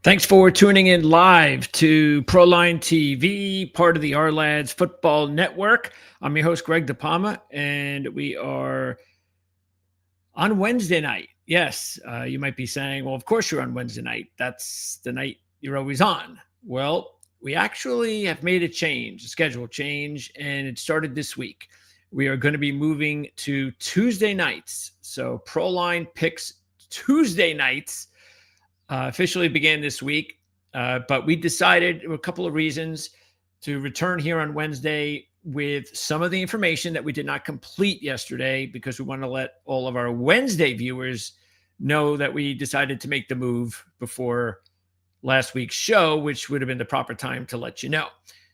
Thanks for tuning in live to Proline TV, part of the Our Lads Football Network. I'm your host, Greg DePalma, and we are on Wednesday night. Yes, you might be saying, well, of course you're on Wednesday night. That's the night you're always on. Well, we actually have made a schedule change, and it started this week. We are going to be moving to Tuesday nights. So Proline picks Tuesday nights. Officially began this week, but we decided a couple of reasons to return here on Wednesday with some of the information that we did not complete yesterday because we want to let all of our Wednesday viewers know that we decided to make the move before last week's show, which would have been the proper time to let you know.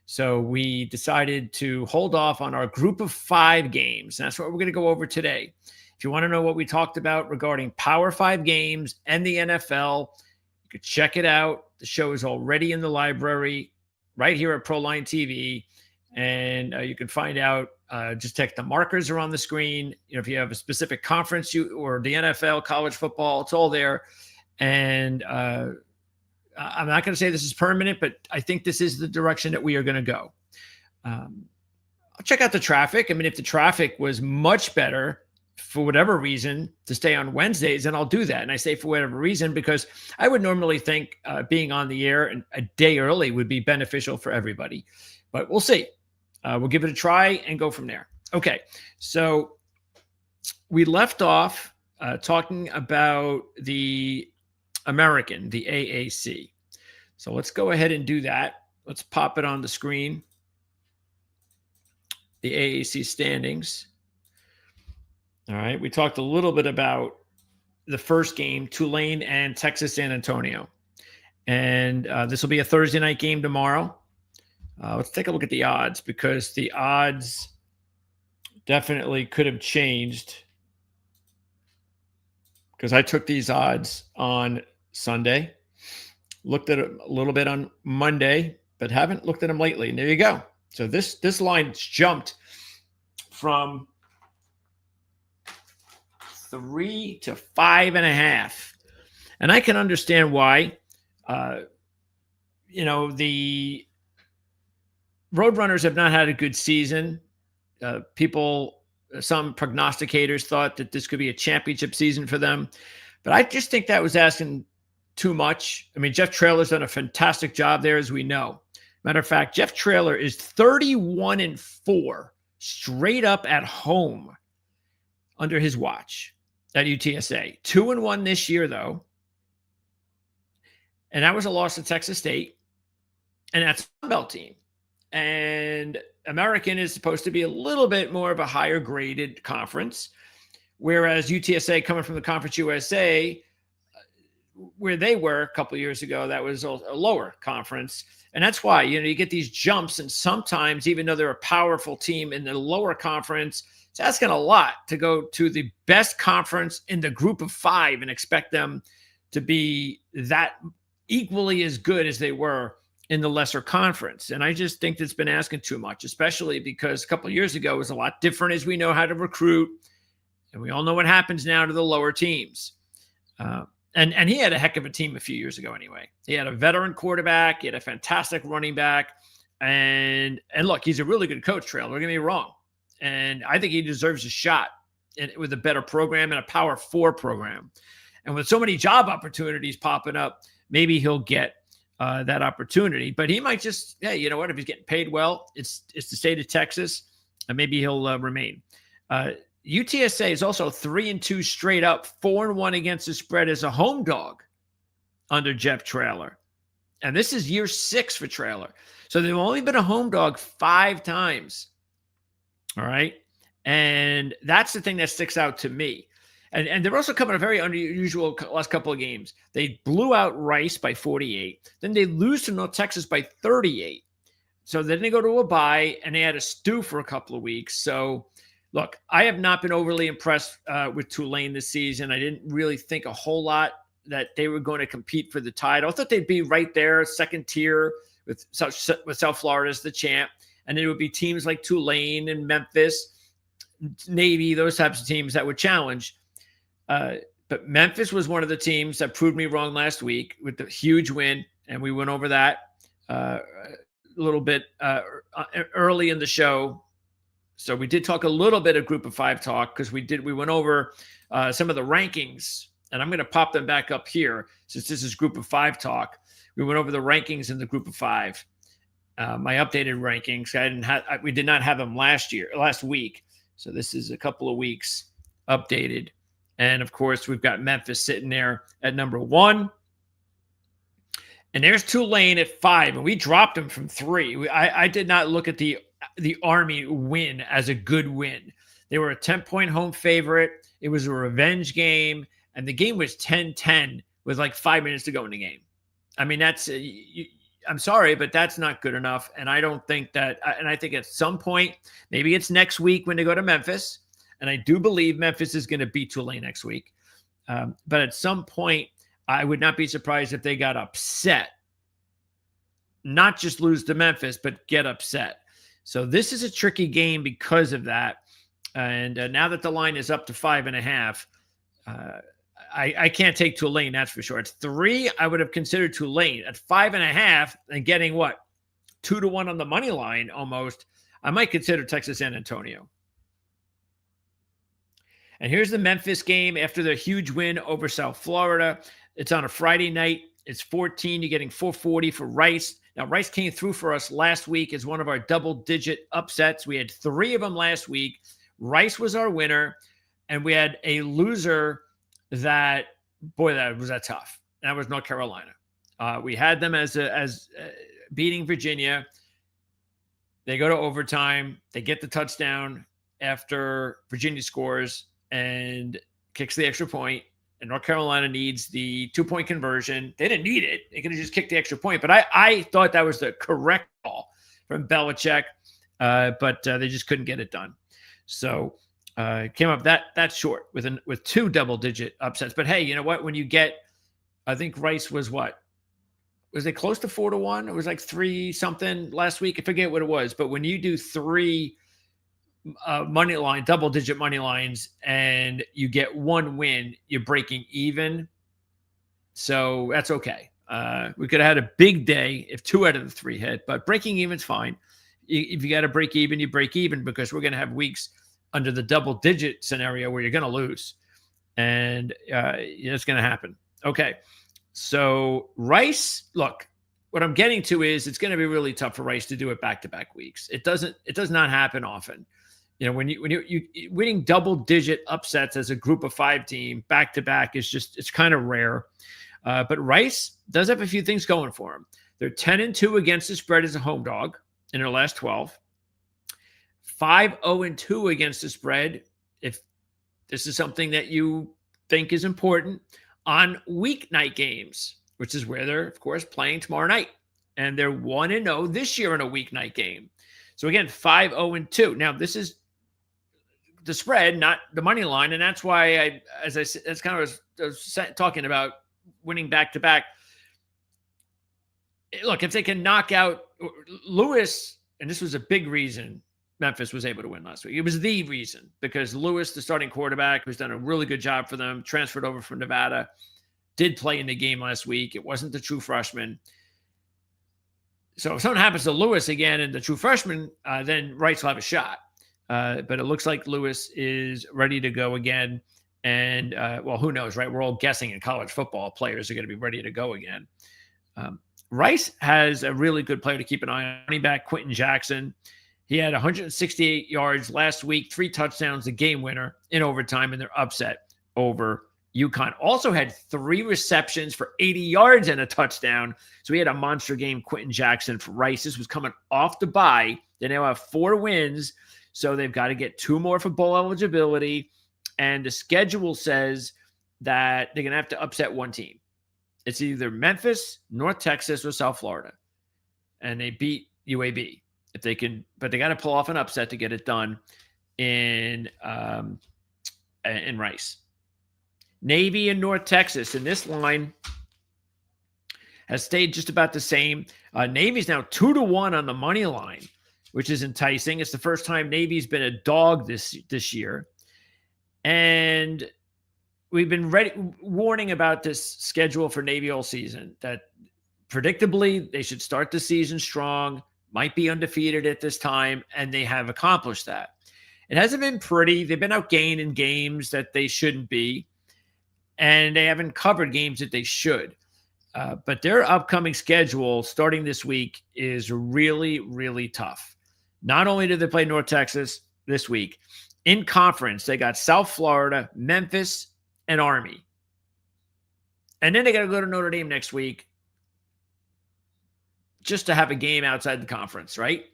So we decided to hold off on our group of 5 games. That's what we're going to go over today. If you want to know what we talked about regarding Power 5 games and the NFL, you could check it out. The show is already in the library right here at Proline TV. And you can find out, just check the markers are on the screen. You know, if you have a specific conference or the NFL, college football, it's all there. And I'm not going to say this is permanent, but I think this is the direction that we are going to go. I'll check out the traffic. I mean, if the traffic was much better for whatever reason to stay on Wednesdays, then I'll do that. And I say for whatever reason, because I would normally think being on the air a day early would be beneficial for everybody, but we'll see. We'll give it a try and go from there. Okay. So we left off talking about the American, the AAC. So let's go ahead and do that. Let's pop it on the screen. The AAC standings. All right. We talked a little bit about the first game, Tulane and Texas San Antonio. And this will be a Thursday night game tomorrow. Let's take a look at the odds because the odds definitely could have changed because I took these odds on Sunday, looked at it a little bit on Monday, but haven't looked at them lately. And there you go. So this line jumped from 3 to 5.5. And I can understand why. The Roadrunners have not had a good season. Some prognosticators thought that this could be a championship season for them. But I just think that was asking too much. I mean, Jeff Traylor's done a fantastic job there, as we know. Matter of fact, Jeff Traylor is 31-4 straight up at home under his watch at UTSA. 2-1 this year, though. And that was a loss to Texas State. And that's a Sun Belt team. And American is supposed to be a little bit more of a higher graded conference. Whereas UTSA, coming from the Conference USA, where they were a couple of years ago, that was a lower conference. And that's why, you get these jumps. And sometimes, even though they're a powerful team in the lower conference, it's asking a lot to go to the best conference in the group of 5 and expect them to be that equally as good as they were in the lesser conference. And I just think that's been asking too much, especially because a couple of years ago it was a lot different as we know how to recruit. And we all know what happens now to the lower teams. And he had a heck of a team a few years ago anyway. He had a veteran quarterback. He had a fantastic running back. And look, he's a really good coach, Trail. Don't get me wrong. And I think he deserves a shot with a better program and a Power 4 program. And with so many job opportunities popping up, maybe he'll get that opportunity. But he might just, hey, you know what? If he's getting paid well, it's the state of Texas, and maybe he'll remain. UTSA is also 3-2 straight up, 4-1 against the spread as a home dog under Jeff Traylor. And this is year 6 for Traylor. So they've only been a home dog 5 times. All right. And that's the thing that sticks out to me. And they're also coming a very unusual last couple of games. They blew out Rice by 48. Then they lose to North Texas by 38. So then they go to a bye, and they had a stew for a couple of weeks. So, look, I have not been overly impressed with Tulane this season. I didn't really think a whole lot that they were going to compete for the title. I thought they'd be right there, second tier, with South Florida as the champ. And it would be teams like Tulane and Memphis, Navy, those types of teams that would challenge. But Memphis was one of the teams that proved me wrong last week with the huge win, and we went over that a little bit early in the show. So we did talk a little bit of Group of Five talk because we went over some of the rankings, and I'm going to pop them back up here since this is Group of Five talk. We went over the rankings in the Group of Five, my updated rankings. We did not have them last week, so this is a couple of weeks updated. And of course, we've got Memphis sitting there at number 1. And there's Tulane at 5, and we dropped them from 3. I did not look at the Army win as a good win. They were a 10-point home favorite. It was a revenge game, and the game was 10-10 with like 5 minutes to go in the game. I mean, I'm sorry, but that's not good enough. And I don't think that, and I think at some point, maybe it's next week when they go to Memphis, and I do believe Memphis is going to beat Tulane next week. But at some point, I would not be surprised if they got upset. Not just lose to Memphis, but get upset. So this is a tricky game because of that. And now that the line is up to 5.5, I can't take Tulane, that's for sure. It's 3. I would have considered Tulane at 5.5 and getting what? 2-1 on the money line almost. I might consider Texas San Antonio. And here's the Memphis game after their huge win over South Florida. It's on a Friday night. It's 14. You're getting 440 for Rice. Now, Rice came through for us last week as one of our double-digit upsets. We had 3 of them last week. Rice was our winner, and we had a loser that was tough. That was North Carolina. We had them as beating Virginia. They go to overtime. They get the touchdown after Virginia scores and kicks the extra point, and North Carolina needs the 2-point conversion. They didn't need it. They could have just kicked the extra point, but I thought that was the correct call from Belichick, but they just couldn't get it done. So came up that short with 2 double-digit upsets. But hey, you know what? When you get, I think Rice was what? Was it close to 4-1? It was like 3 something last week. I forget what it was, but when you do 3 money line, double-digit money lines, and you get 1 win, you're breaking even. So that's okay. We could have had a big day if 2 out of the 3 hit, but breaking even's fine. If you got to break even, you break even, because we're going to have weeks under the double-digit scenario where you're going to lose, and it's going to happen. Okay, so Rice, look, what I'm getting to is it's going to be really tough for Rice to do it back-to-back weeks. It does not happen often. You know, when you winning double-digit upsets as a Group of 5 team back-to-back it's kind of rare. But Rice does have a few things going for them. They're 10-2 against the spread as a home dog in their last 12. 5-0-2 against the spread, if this is something that you think is important, on weeknight games, which is where they're, of course, playing tomorrow night. And they're 1-0 this year in a weeknight game. So again, 5-0-2. Now, this is the spread, not the money line, and that's why that's kind of I was talking about winning back-to-back. Look, if they can knock out Lewis, and this was a big reason Memphis was able to win last week. It was the reason, because Lewis, the starting quarterback, who's done a really good job for them, transferred over from Nevada, did play in the game last week. It wasn't the true freshman. So if something happens to Lewis again and the true freshman, then Rice will have a shot. But it looks like Lewis is ready to go again. And, well, who knows, right? We're all guessing in college football players are going to be ready to go again. Rice has a really good player to keep an eye on. Running back Quentin Jackson. He had 168 yards last week, 3 touchdowns, a game winner in overtime, and their upset over UConn. Also had 3 receptions for 80 yards and a touchdown. So he had a monster game, Quentin Jackson, for Rice. This was coming off the bye. They now have 4 wins, so they've got to get 2 more for bowl eligibility. And the schedule says that they're going to have to upset 1 team. It's either Memphis, North Texas, or South Florida. And they beat UAB. If they can, but they got to pull off an upset to get it done in Rice. Navy and North Texas, and this line has stayed just about the same. Navy's now 2-1 on the money line, which is enticing. It's the first time Navy's been a dog this year. And we've been warning about this schedule for Navy all season, that predictably they should start the season strong, might be undefeated at this time, and they have accomplished that. It hasn't been pretty. They've been outgained in games that they shouldn't be, and they haven't covered games that they should. But their upcoming schedule starting this week is really, really tough. Not only do they play North Texas this week, in conference, they got South Florida, Memphis, and Army. And then they got to go to Notre Dame next week just to have a game outside the conference, right?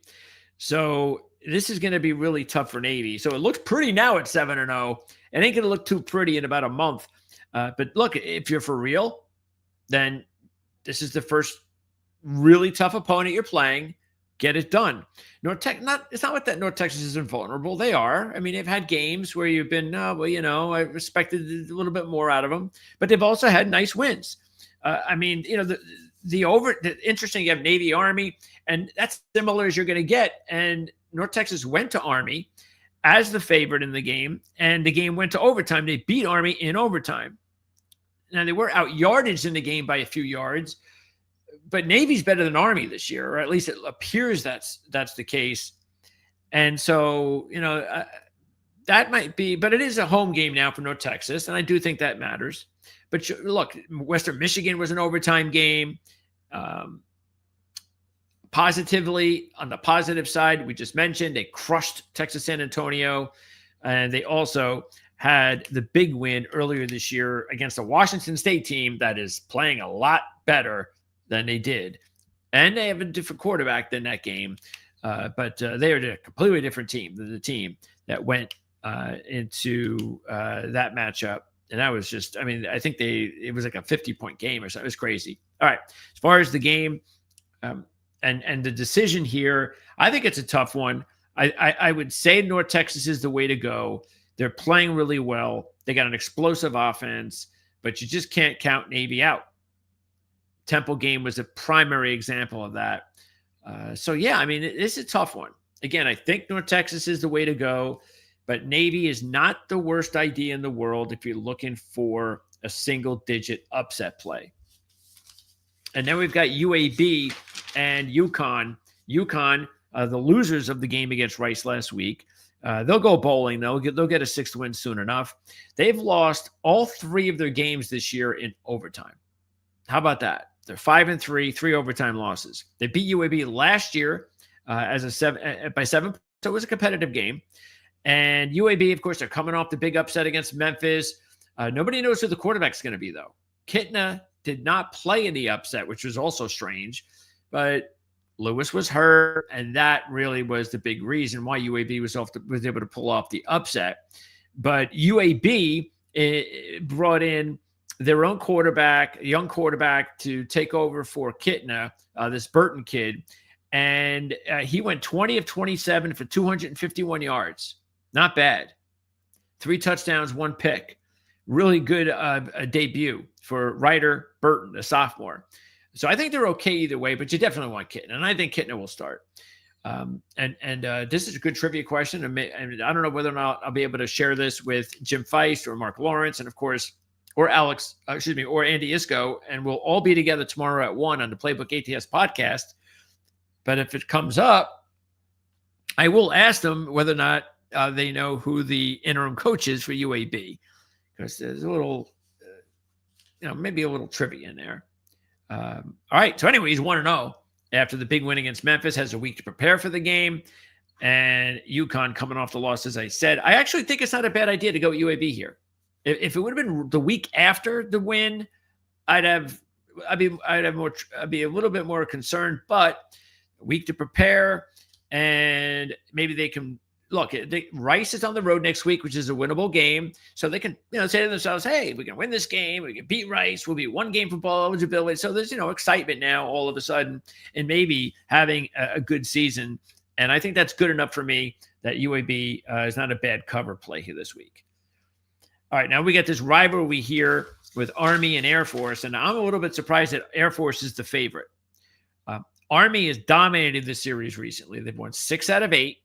So this is going to be really tough for Navy. So it looks pretty now at 7-0. It ain't going to look too pretty in about a month. But look, if you're for real, then this is the first really tough opponent you're playing. Get it done. It's not like that North Texas is invulnerable. They are. I mean, they've had games where you've been, I respected a little bit more out of them, but they've also had nice wins. The interesting, you have Navy, Army, and that's similar as you're going to get. And North Texas went to Army as the favorite in the game, and the game went to overtime. They beat Army in overtime. Now, they were out yardage in the game by a few yards, but Navy's better than Army this year, or at least it appears that's the case. And so, that might be, but it is a home game now for North Texas, and I do think that matters. But look, Western Michigan was an overtime game. Positively, on the positive side, we just mentioned they crushed Texas San Antonio, and they also had the big win earlier this year against a Washington State team that is playing a lot better than they did. And they have a different quarterback than that game, but they are a completely different team than the team that went into that matchup. And that was just, I think it was like a 50-point game or something. It was crazy. All right. As far as the game and the decision here, I think it's a tough one. I would say North Texas is the way to go. They're playing really well. They got an explosive offense, but you just can't count Navy out. Temple game was a primary example of that. It's a tough one. Again, I think North Texas is the way to go, but Navy is not the worst idea in the world if you're looking for a single-digit upset play. And then we've got UAB and UConn. UConn, the losers of the game against Rice last week, they'll go bowling. They'll get a sixth win soon enough. They've lost all three of their games this year in overtime. How about that? They're 5-3, 3 overtime losses. They beat UAB last year by 7. So it was a competitive game. And UAB, of course, they're coming off the big upset against Memphis. Nobody knows who the quarterback's going to be, though. Kitna did not play in the upset, which was also strange. But Lewis was hurt, and that really was the big reason why UAB was able to pull off the upset. But UAB brought in their own quarterback, a young quarterback, to take over for Kitna, this Burton kid. And he went 20 of 27 for 251 yards. Not bad. 3 touchdowns, 1 pick. Really good debut for Ryder Burton, the sophomore. So I think they're okay either way, but you definitely want Kitna. And I think Kitna will start. This is a good trivia question. And I don't know whether or not I'll be able to share this with Jim Feist or Mark Lawrence, and of course, or Andy Isco, and we'll all be together tomorrow at 1 on the Playbook ATS podcast. But if it comes up, I will ask them whether or not they know who the interim coach is for UAB, because there's a little, maybe a little trivia in there. All right. So anyway, he's 1-0 after the big win against Memphis, has a week to prepare for the game. And UConn coming off the loss, as I said. I actually think it's not a bad idea to go with UAB here. If it would have been the week after the win, I'd be a little bit more concerned, but a week to prepare, and maybe they can look. Rice is on the road next week, which is a winnable game, so they can say to themselves, "Hey, we can win this game. We can beat Rice. We'll be 1 game from bowl eligibility." So there's excitement now all of a sudden, and maybe having a good season. And I think that's good enough for me that UAB is not a bad cover play here this week. All right, now we got this rivalry here with Army and Air Force, and I'm a little bit surprised that Air Force is the favorite. Army has dominated the series recently. They've won 6 out of 8,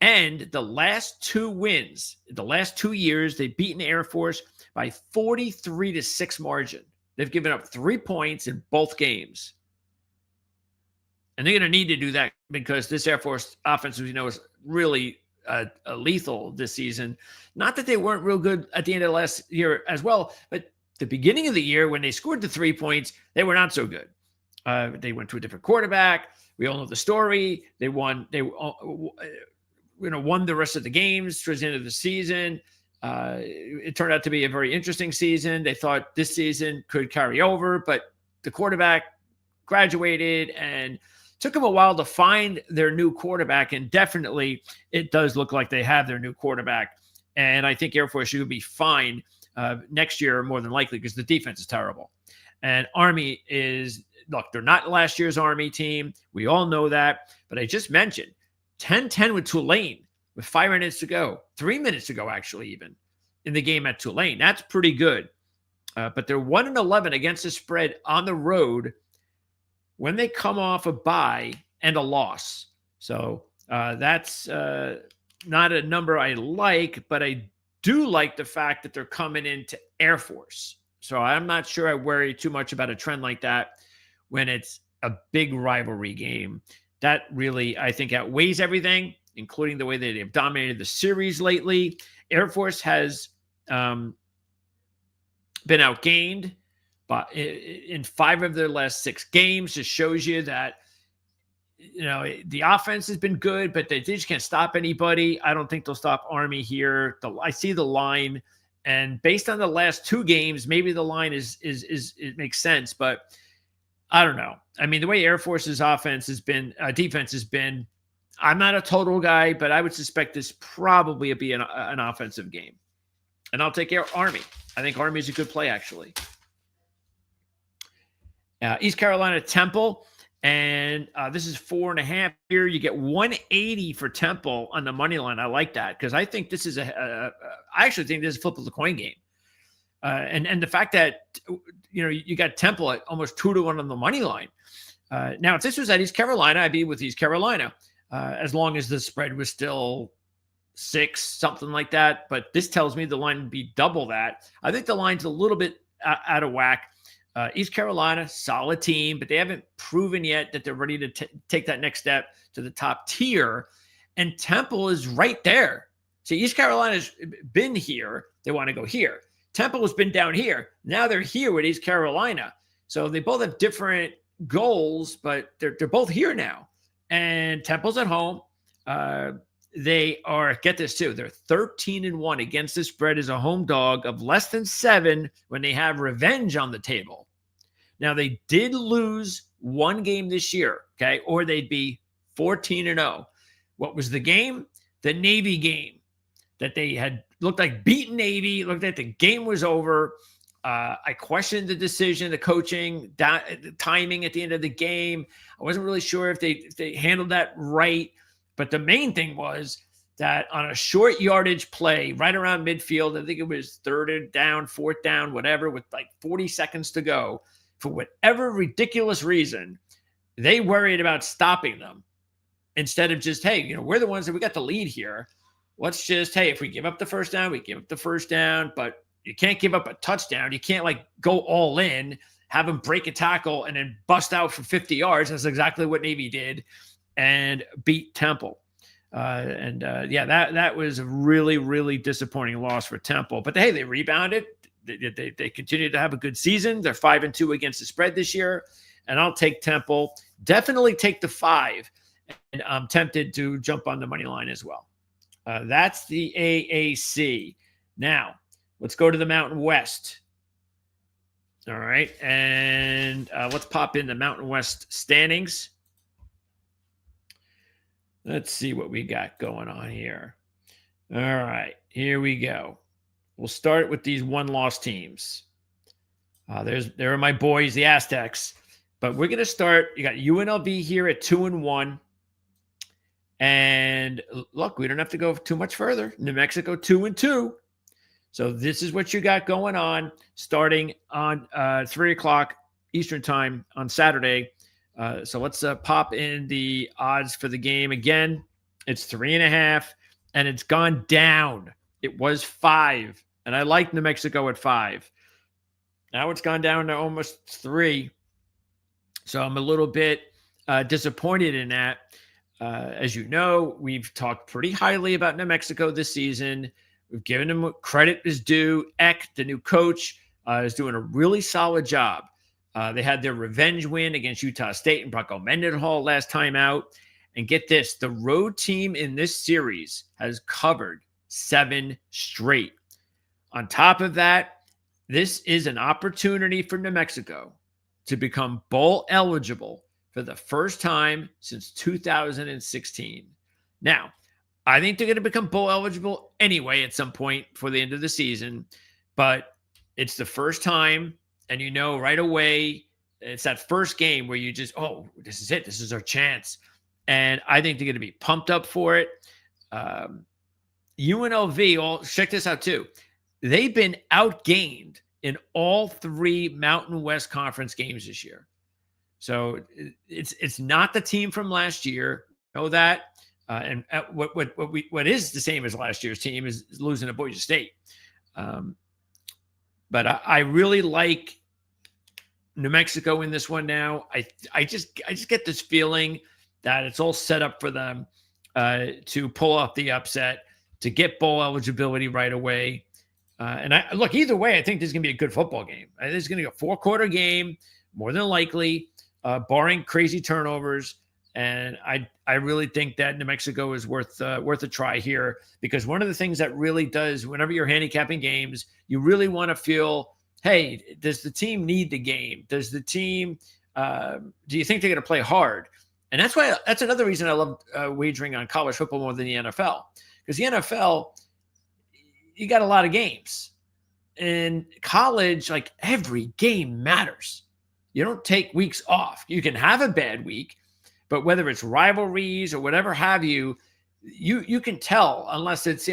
and the last 2 wins, the last 2 years, they've beaten Air Force by 43-6 margin. They've given up 3 points in both games. And they're going to need to do that because this Air Force offense, as you know, is really lethal this season. Not that they weren't real good at the end of last year as well, but the beginning of the year when they scored the 3 points, they were not so good. They went to a different quarterback. We all know the story. They won. They won the rest of the games towards the end of the season. It turned out to be a very interesting season. They thought this season could carry over, but the quarterback graduated and took them a while to find their new quarterback. And definitely it does look like they have their new quarterback. And I think Air Force should be fine next year, more than likely, because the defense is terrible. And Army look, they're not last year's Army team. We all know that. But I just mentioned 10-10 with Tulane with 5 minutes to go, 3 minutes to go, actually, even in the game at Tulane. That's pretty good. But they're 1-11 against the spread on the road when they come off a bye and a loss. So that's not a number I like, but I do like the fact that they're coming into Air Force. So I'm not sure I worry too much about a trend like that when it's a big rivalry game. That really, I think, outweighs everything, including the way that they've dominated the series lately. Air Force has been outgained but in 5 of their last 6 games. Just shows you that, the offense has been good, but they just can't stop anybody. I don't think they'll stop Army here. I see the line, and based on the last 2 games, maybe the line is it makes sense, but I don't know. I mean, the way Air Force's defense has been, I'm not a total guy, but I would suspect this probably would be an offensive game. And I'll take Army. I think Army is a good play, actually. East Carolina Temple, and this is 4.5 here. You get 180 for Temple on the money line. I like that because I think this is I actually think this is a flip of the coin game. And the fact that you got Temple at almost 2-1 on the money line. Now, if this was at East Carolina, I'd be with East Carolina as long as the spread was still 6, something like that. But this tells me the line would be double that. I think the line's a little bit out of whack. East Carolina, solid team, but they haven't proven yet that they're ready to take that next step to the top tier. And Temple is right there. See, East Carolina's been here. They want to go here. Temple has been down here. Now they're here with East Carolina. So they both have different goals, but they're both here now. And Temple's at home. They are, get this too, they're 13-1 against the spread as a home dog of less than 7 when they have revenge on the table. Now, they did lose 1 game this year, okay, or they'd be 14-0. What was the game? The Navy game that they had looked like beaten Navy, looked like the game was over. I questioned the decision, the coaching, the timing at the end of the game. I wasn't really sure if they handled that right. But the main thing was that on a short yardage play right around midfield, I think it was 3rd down, 4th down, whatever, with like 40 seconds to go, for whatever ridiculous reason, they worried about stopping them instead of just, hey, we're the ones that we got the lead here. Let's just, hey, if we give up the first down, we give up the first down, but you can't give up a touchdown. You can't go all in, have them break a tackle and then bust out for 50 yards. That's exactly what Navy did. And beat Temple. That was a really, really disappointing loss for Temple. But hey, they rebounded. They continued to have a good season. They're 5-2 against the spread this year. And I'll take Temple. Definitely take the 5. And I'm tempted to jump on the money line as well. That's the AAC. Now, let's go to the Mountain West. All right. And let's pop in the Mountain West standings. Let's see what we got going on here. All right, here we go. We'll start with these 1-loss teams. There are my boys, the Aztecs. But we're going to start. You got UNLV here at 2-1. And look, we don't have to go too much further. New Mexico 2-2. So this is what you got going on starting on 3 o'clock Eastern time on Saturday. So let's pop in the odds for the game. Again, it's 3.5, and it's gone down. It was 5 And I like New Mexico at 5. Now it's gone down to almost 3. So I'm a little bit disappointed in that. As you know, we've talked pretty highly about New Mexico this season. We've given them what credit is due. Eck, the new coach, is doing a really solid job. They had their revenge win against Utah State and Bronco Mendenhall last time out. And get this, the road team in this series has covered 7 straight. On top of that, this is an opportunity for New Mexico to become bowl eligible for the first time since 2016. Now, I think they're going to become bowl eligible anyway at some point for the end of the season, but it's the first time, and you know right away, it's that first game where you just, oh, this is it. This is our chance. And I think they're going to be pumped up for it. UNLV, check this out too. They've been outgained in all 3 Mountain West Conference games this year. So it's not the team from last year. Know that. And what is the same as last year's team is losing to Boise State. But I really like New Mexico in this one now. I just get this feeling that it's all set up for them to pull off the upset, to get bowl eligibility right away. And I look, either way, I think this is going to be a good football game. This is going to be a 4-quarter game, more than likely, barring crazy turnovers. And I really think that New Mexico is worth a try here, because one of the things that really does, whenever you're handicapping games, you really want to feel, hey, does the team need the game? Does the team, do you think they're going to play hard? And that's another reason I love wagering on college football more than the NFL, because the NFL, you got a lot of games. In college, like every game matters. You don't take weeks off. You can have a bad week, but whether it's rivalries or whatever have you, you can tell, unless it's,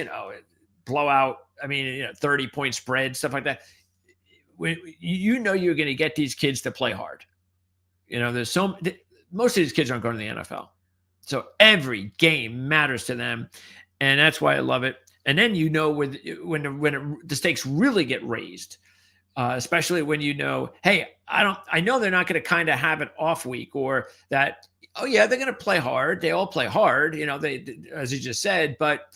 blowout. I mean, 30-point spread, stuff like that. When you're going to get these kids to play hard. Most of these kids aren't going to the NFL. So every game matters to them. And that's why I love it. And then when the stakes really get raised, especially when hey, I know they're not going to kind of have an off week, or that, oh yeah, they're going to play hard. They all play hard, they, as you just said, but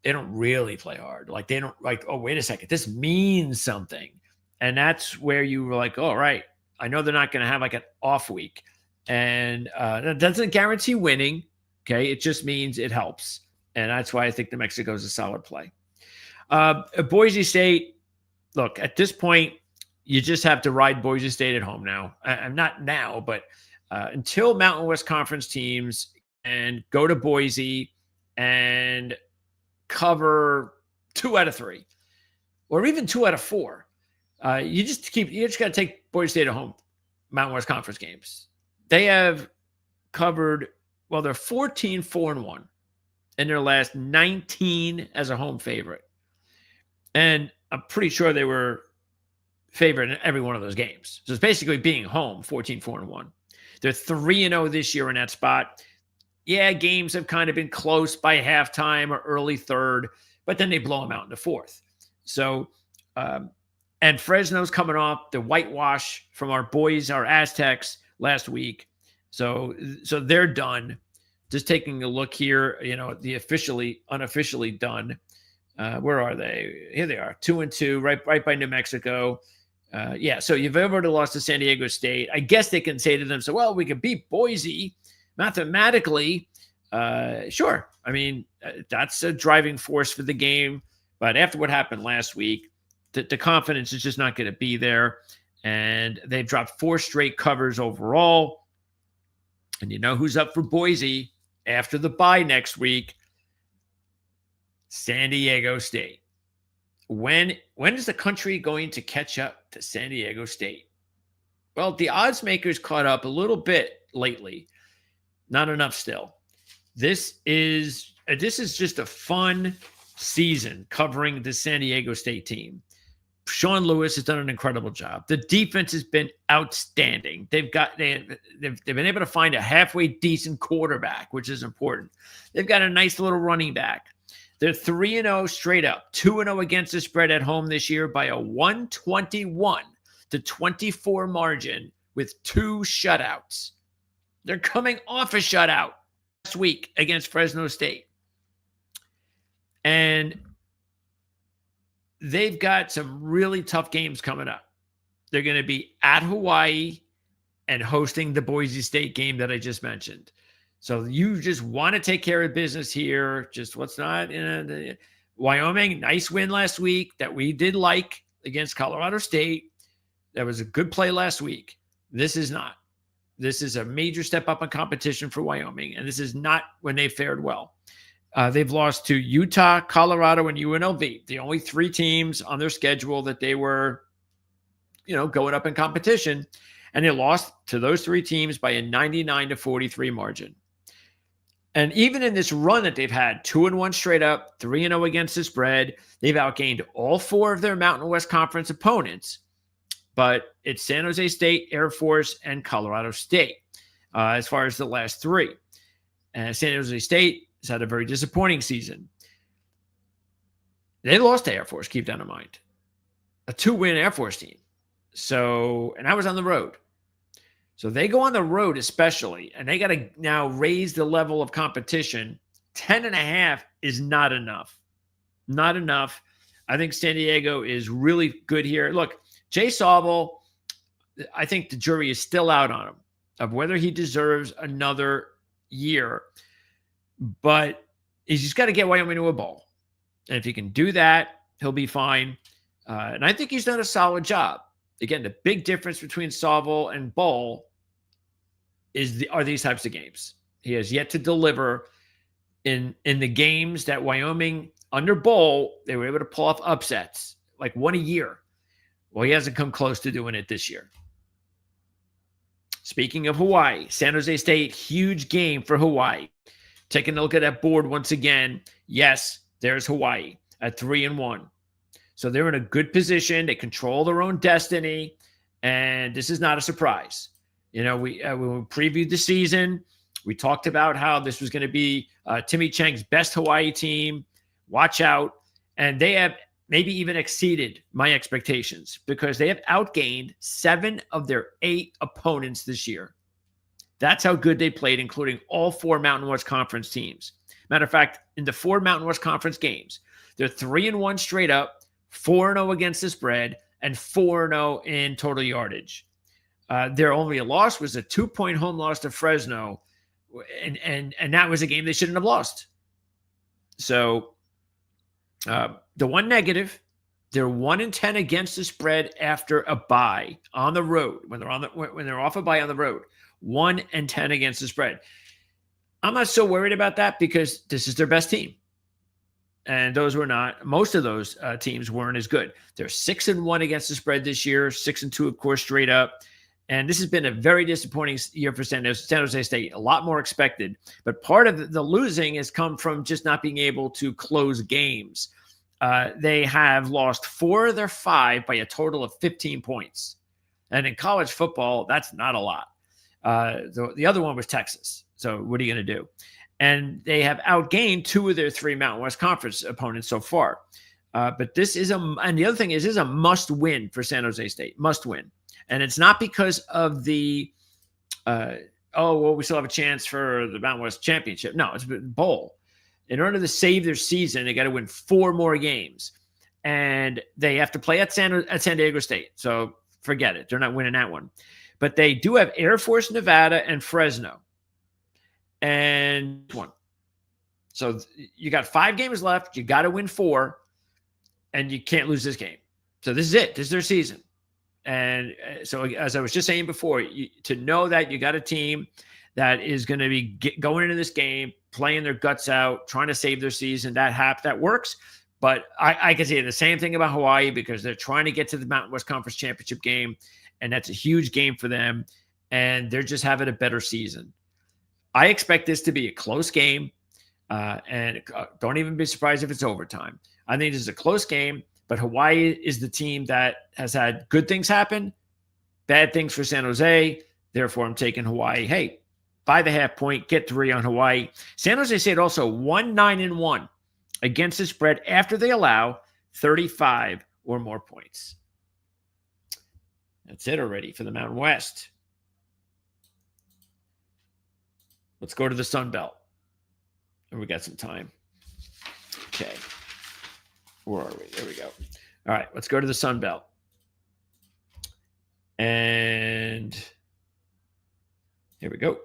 they don't really play hard. Like they don't oh, wait a second, this means something. And that's where you were like, oh, right, I know they're not going to have like an off week. And that doesn't guarantee winning. Okay. It just means it helps. And that's why I think New Mexico is a solid play. Boise State, look, at this point, you just have to ride Boise State at home now. I'm not now, but until Mountain West Conference teams and go to Boise and cover 2 out of 3, or even 2 out of 4, you just got to take Boise State at home, Mountain West Conference games. They have covered, they're 14-4-1. In their last 19 as a home favorite. And I'm pretty sure they were favored in every one of those games. So it's basically being home, 14-4-1. They're 3-0 this year in that spot. Yeah, games have kind of been close by halftime or early third, but then they blow them out in the fourth. So, and Fresno's coming off the whitewash from our boys, our Aztecs, last week. So they're done. Just taking a look here, the unofficially done. Where are they? Here they are, 2-2, right by New Mexico. So you've already lost to San Diego State. I guess they can say to them, so, well, we can beat Boise mathematically. Sure. I mean, that's a driving force for the game. But after what happened last week, the confidence is just not going to be there. And they've dropped 4 straight covers overall. And you know who's up for Boise after the bye next week? San Diego State. When is the country going to catch up to San Diego State? Well, the odds makers caught up a little bit lately. Not enough still. This is just a fun season covering the San Diego State team. Sean Lewis has done an incredible job. The defense has been outstanding. They've been able to find a halfway decent quarterback, which is important. They've got a nice little running back. They're 3-0 straight up, 2-0 against the spread at home this year by a 121-24 margin with 2 shutouts. They're coming off a shutout last week against Fresno State. And they've got some really tough games coming up. They're going to be at Hawaii and hosting the Boise State game that I just mentioned. So you just want to take care of business here. Just what's not in Wyoming, nice win last week that we did like against Colorado State. That was a good play last week. This is not. This is a major step up in competition for Wyoming, and this is not when they fared well. They've lost to Utah, Colorado, and UNLV, the only 3 teams on their schedule that they were, going up in competition. And they lost to those 3 teams by a 99-43 margin. And even in this run that they've had, 2-1 straight up, 3-0 against the spread, they've outgained all 4 of their Mountain West Conference opponents. But it's San Jose State, Air Force, and Colorado State as far as the last 3. And San Jose State has had a very disappointing season. They lost to Air Force, keep that in mind. A 2-win Air Force team. So, and I was on the road. So they go on the road especially, and they got to now raise the level of competition. 10.5 is not enough. Not enough. I think San Diego is really good here. Look, Jay Sauble, I think the jury is still out on him of whether he deserves another year. But he's just got to get Wyoming to a bowl. And if he can do that, he'll be fine. And I think he's done a solid job. Again, the big difference between Sauble and bowl are these types of games. He has yet to deliver in the games that Wyoming under bowl, they were able to pull off upsets, like one a year. Well, he hasn't come close to doing it this year. Speaking of Hawaii, San Jose State, huge game for Hawaii. Taking a look at that board once again. Yes, there's Hawaii at 3-1. So they're in a good position. They control their own destiny. And this is not a surprise. When we previewed the season, we talked about how this was going to be Timmy Chang's best Hawaii team. Watch out. And they have maybe even exceeded my expectations because they have outgained 7 of their 8 opponents this year. That's how good they played, including all 4 Mountain West Conference teams. Matter of fact, in the 4 Mountain West Conference games, they're 3-1 straight up, 4-0 against the spread, and 4-0 in total yardage. Their only loss was a 2-point home loss to Fresno, and that was a game they shouldn't have lost. So the one negative, they're 1-10 against the spread after a bye on the road. When they're off a bye on the road, 1-10 against the spread. I'm not so worried about that because this is their best team. And those were not, most of those teams weren't as good. They're 6-1 against the spread this year, 6-2, of course, straight up. And this has been a very disappointing year for San Jose State, a lot more expected. But part of the losing has come from just not being able to close games. They have lost 4 of their 5 by a total of 15 points. And in college football, that's not a lot. The other one was Texas. So what are you going to do? And they have outgained 2 of their 3 Mountain West Conference opponents so far. But this is and the other thing is, this is a must win for San Jose State, must win. And it's not because of we still have a chance for the Mountain West Championship. No, it's bowl. In order to save their season, they got to win 4 more games. And they have to play at San Diego State. So forget it. They're not winning that one. But they do have Air Force, Nevada, and Fresno. And 1. So you got 5 games left. You got to win 4. And you can't lose this game. So this is it. This is their season. And so, as I was just saying before, to know that you got a team that is going to be going into this game, playing their guts out, trying to save their season, that works. But I can say the same thing about Hawaii because they're trying to get to the Mountain West Conference Championship game, and that's a huge game for them. And they're just having a better season. I expect this to be a close game, and don't even be surprised if it's overtime. I think this is a close game. But Hawaii is the team that has had good things happen, bad things for San Jose. Therefore, I'm taking Hawaii. Hey, by the half point, get 3 on Hawaii. San Jose State also 1-9-1 against the spread after they allow 35 or more points. That's it already for the Mountain West. Let's go to the Sun Belt. And we got some time. Okay. Where are we? There we go. All right, let's go to the Sun Belt. And here we go.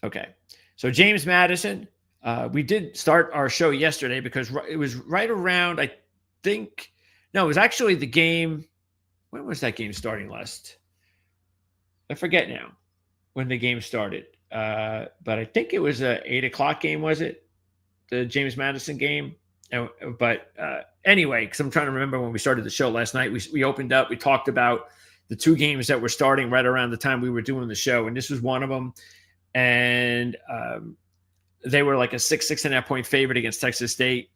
Okay. So James Madison, we did start our show yesterday because it was right around, I think, no, it was actually the game. When was that game starting last? I forget now when the game started. But I think it was a 8:00 game, was it? The James Madison game. But anyway, because I'm trying to remember when we started the show last night, we opened up, we talked about the two games that were starting right around the time we were doing the show. And this was one of them. And they were like a 6.5 point favorite against Texas State.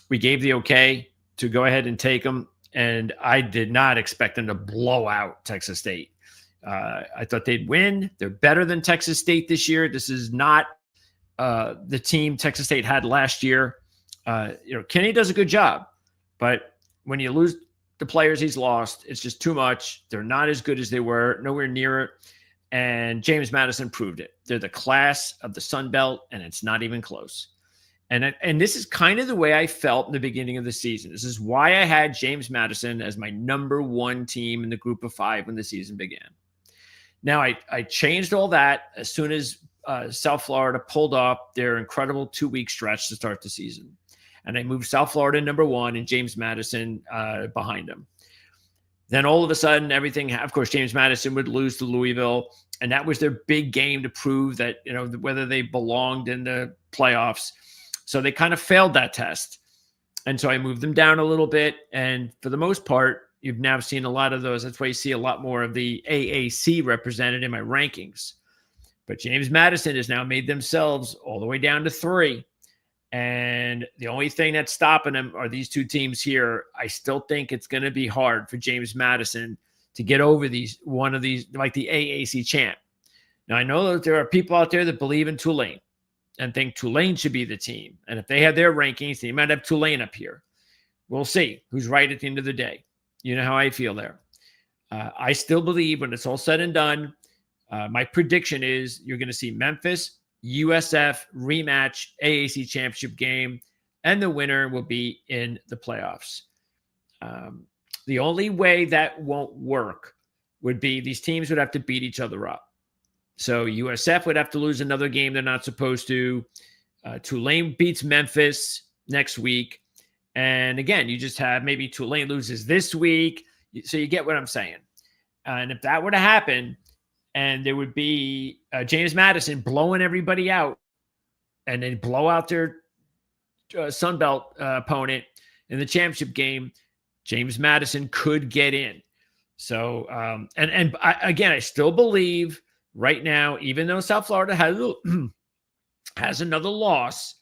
We gave the okay to go ahead and take them. And I did not expect them to blow out Texas State. I thought they'd win. They're better than Texas State this year. This is not the team Texas State had last year. Kenny does a good job, but when you lose the players he's lost, it's just too much. They're not as good as they were, nowhere near it. And James Madison proved it. They're the class of the Sun Belt, and it's not even close. And this is kind of the way I felt in the beginning of the season. This is why I had James Madison as my number one team in the group of five when the season began. Now, I changed all that as soon as South Florida pulled off their incredible 2-week stretch to start the season. And I moved South Florida number one and James Madison behind them. Then all of a sudden, everything, of course, James Madison would lose to Louisville. And that was their big game to prove that, whether they belonged in the playoffs. So they kind of failed that test. And so I moved them down a little bit. And for the most part, you've now seen a lot of those. That's why you see a lot more of the AAC represented in my rankings. But James Madison has now made themselves all the way down to 3. And the only thing that's stopping them are these two teams here. I still think it's going to be hard for James Madison to get over one of these, like the AAC champ. Now, I know that there are people out there that believe in Tulane and think Tulane should be the team. And if they have their rankings, they might have Tulane up here. We'll see who's right at the end of the day. You know how I feel there. I still believe when it's all said and done, my prediction is you're going to see Memphis, USF rematch AAC championship game, and the winner will be in the playoffs. The only way that won't work would be these teams would have to beat each other up. So USF would have to lose another game they're not supposed to. Tulane beats Memphis next week. And again, you just have maybe Tulane loses this week. So you get what I'm saying. And if that were to happen, and there would be James Madison blowing everybody out, and then blow out their Sun Belt opponent in the championship game, James Madison could get in. So, again, I still believe right now, even though South Florida has another loss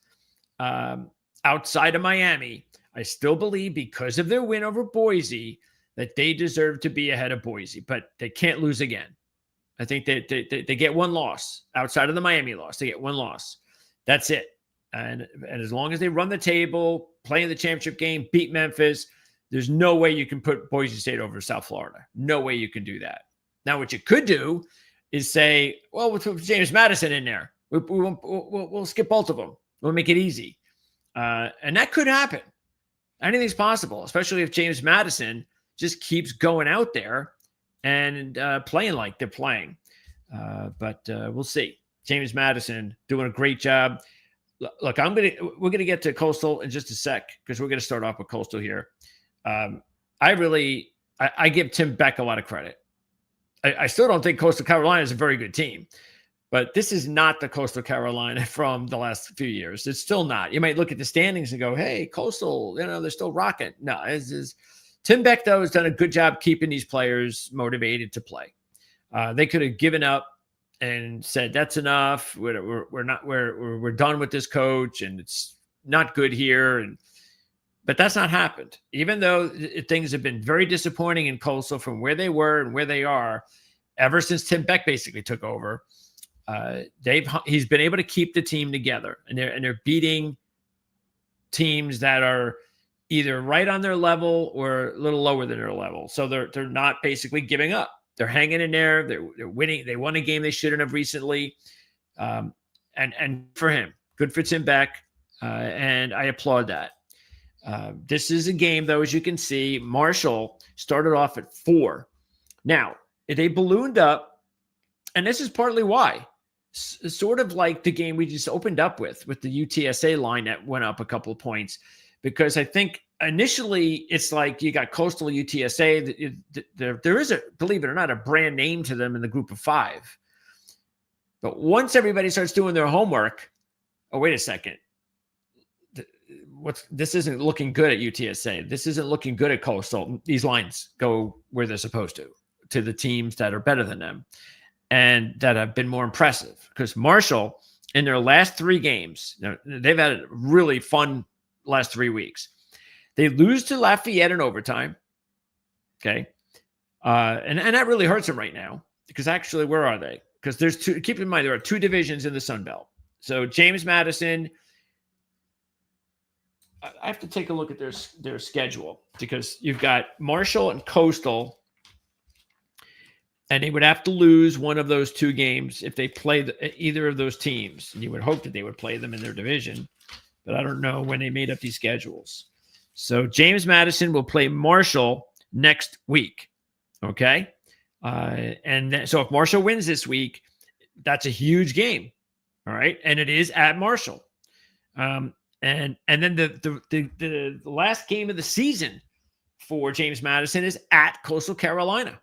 outside of Miami, I still believe because of their win over Boise that they deserve to be ahead of Boise, but they can't lose again. I think they get one loss outside of the Miami loss. They get one loss. That's it. And as long as they run the table, play in the championship game, beat Memphis, there's no way you can put Boise State over South Florida. No way you can do that. Now, what you could do is say, well, we'll put James Madison in there. We'll skip both of them. We'll make it easy. And that could happen. Anything's possible, especially if James Madison just keeps going out there and playing like they're playing. But we'll see. James Madison doing a great job. Look, we're gonna get to Coastal in just a sec because we're gonna start off with Coastal here. I give Tim Beck a lot of credit. I still don't think Coastal Carolina is a very good team, but this is not the Coastal Carolina from the last few years. It's still not. You might look at the standings and go, "Hey, Coastal, they're still rocking." No, Tim Beck though has done a good job keeping these players motivated to play. They could have given up and said, "That's enough. We're done with this coach, and it's not good here." But that's not happened. Even though things have been very disappointing in Coastal from where they were and where they are, ever since Tim Beck basically took over, he's been able to keep the team together, and they're beating teams that are either right on their level or a little lower than their level. So they're not basically giving up. They're hanging in there. They're winning. They won a game they shouldn't have recently. And for him, good for Tim Beck. And I applaud that. This is a game, though, as you can see, Marshall started off at 4. Now, they ballooned up, and this is partly why. Sort of like the game we just opened up with the UTSA line that went up a couple of points, because I think initially it's like you got Coastal UTSA. There is, believe it or not, a brand name to them in the group of 5. But once everybody starts doing their homework, oh, wait a second. This isn't looking good at UTSA. This isn't looking good at Coastal. These lines go where they're supposed to the teams that are better than them and that have been more impressive. Because Marshall, in their last 3 games, they've had a really fun last 3 weeks. They lose to Lafayette in overtime. Okay. And that really hurts them right now, because actually, where are they? Because there's 2, keep in mind, there are 2 divisions in the Sun Belt. So James Madison, I have to take a look at their schedule, because you've got Marshall and Coastal, and they would have to lose one of those 2 games if they play either of those teams. And you would hope that they would play them in their division, but I don't know when they made up these schedules. So James Madison will play Marshall next week. Okay. So if Marshall wins this week, that's a huge game. All right. And it is at Marshall. And then the last game of the season for James Madison is at Coastal Carolina.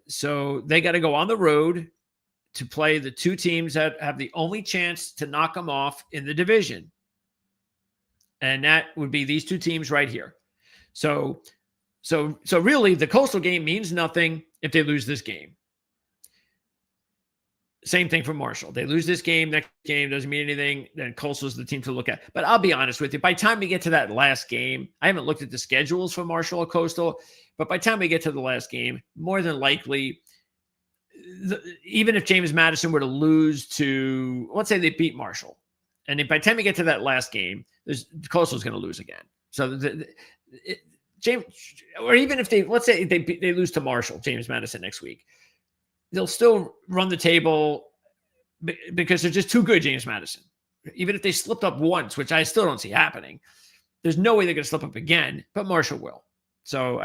So they got to go on the road to play the 2 teams that have the only chance to knock them off in the division. And that would be these 2 teams right here. So really the Coastal game means nothing if they lose this game. Same thing for Marshall. They lose this game, next game doesn't mean anything. Then Coastal's the team to look at. But I'll be honest with you, by the time we get to that last game, I haven't looked at the schedules for Marshall or Coastal, but by the time we get to the last game, more than likely, even if James Madison were to lose to, let's say they beat Marshall, and by the time we get to that last game, Coastal's going to lose again. So James, or even if let's say they lose to Marshall, James Madison next week, they'll still run the table because they're just too good, James Madison. Even if they slipped up once, which I still don't see happening, there's no way they're going to slip up again, but Marshall will. So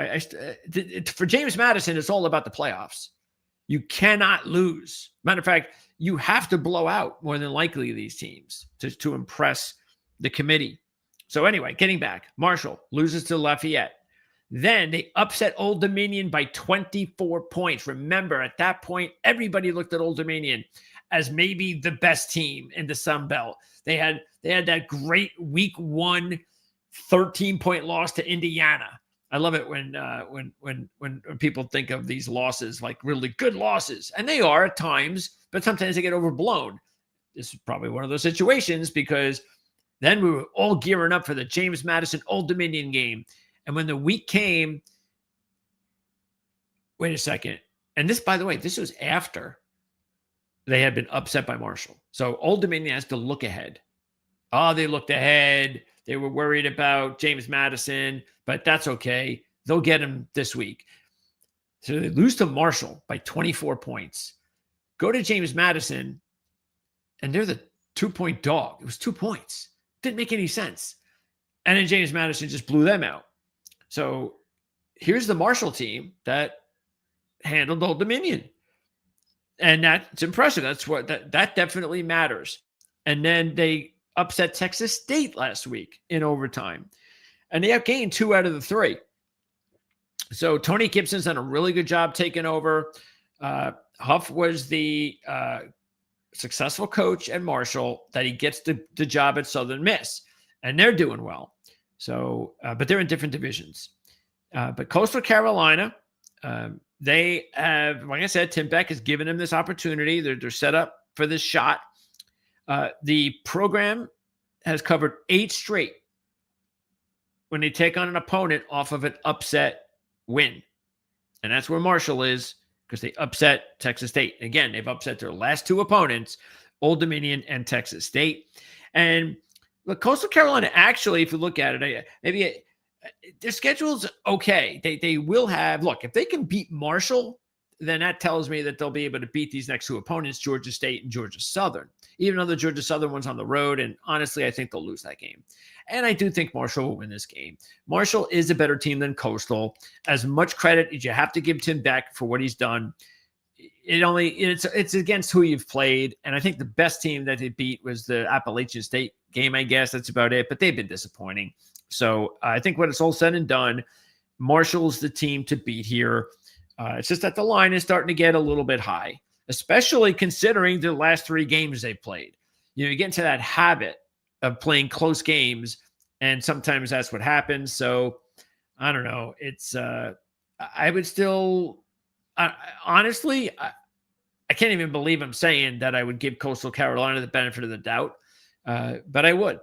for James Madison, it's all about the playoffs. You cannot lose. Matter of fact, you have to blow out more than likely these teams to impress the committee. So anyway, getting back, Marshall loses to Lafayette. Then they upset Old Dominion by 24 points. Remember, at that point, everybody looked at Old Dominion as maybe the best team in the Sun Belt. They had that great week 1 13-point loss to Indiana. I love it when people think of these losses like really good losses, and they are at times, but sometimes they get overblown. This is probably one of those situations, because then we were all gearing up for the James Madison Old Dominion game. And when the week came, wait a second. And this, by the way, this was after they had been upset by Marshall. So Old Dominion has to look ahead. Oh, they looked ahead. They were worried about James Madison, but that's okay. They'll get him this week. So they lose to Marshall by 24 points. Go to James Madison, and they're the 2-point dog. It was 2 points. Didn't make any sense. And then James Madison just blew them out. So here's the Marshall team that handled Old Dominion. And that's impressive. That's what that definitely matters. And then they upset Texas State last week in overtime. And they outgained 2 out of the 3. So Tony Gibson's done a really good job taking over. Huff was the successful coach at Marshall that he gets the job at Southern Miss. And they're doing well. So, but they're in different divisions. But Coastal Carolina, they have, like I said, Tim Beck has given them this opportunity. They're set up for this shot. The program has covered 8 straight when they take on an opponent off of an upset win. And that's where Marshall is, because they upset Texas State. Again, they've upset their last 2 opponents, Old Dominion and Texas State. And Look, Coastal Carolina, actually, if you look at it, their schedule's okay. They will have, look, if they can beat Marshall, then that tells me that they'll be able to beat these next two opponents, Georgia State and Georgia Southern, even though the Georgia Southern one's on the road. And honestly, I think they'll lose that game. And I do think Marshall will win this game. Marshall is a better team than Coastal. As much credit as you have to give Tim Beck for what he's done, it's against who you've played. And I think the best team that they beat was the Appalachian State game, I guess. That's about it. But they've been disappointing. So I think when it's all said and done, Marshall's the team to beat here. It's just that the line is starting to get a little bit high, especially considering the last three games they've played. You get into that habit of playing close games, and sometimes that's what happens. So I don't know. I would still, honestly, I can't even believe I'm saying that I would give Coastal Carolina the benefit of the doubt, but I would,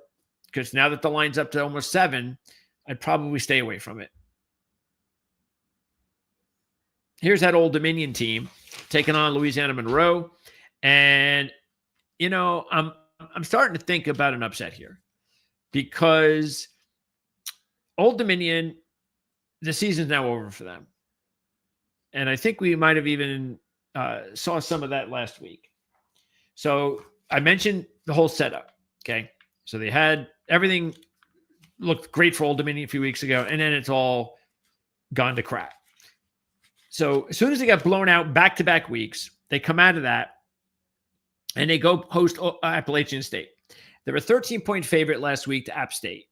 because now that the line's up to almost 7, I'd probably stay away from it. Here's that Old Dominion team taking on Louisiana Monroe. And, I'm starting to think about an upset here because Old Dominion, the season's now over for them. And I think we might have even saw some of that last week. So I mentioned the whole setup. Okay. So they had everything looked great for Old Dominion a few weeks ago, and then it's all gone to crap. So as soon as they got blown out back-to-back weeks, they come out of that and they go host Appalachian State. They're a 13-point favorite last week to App State.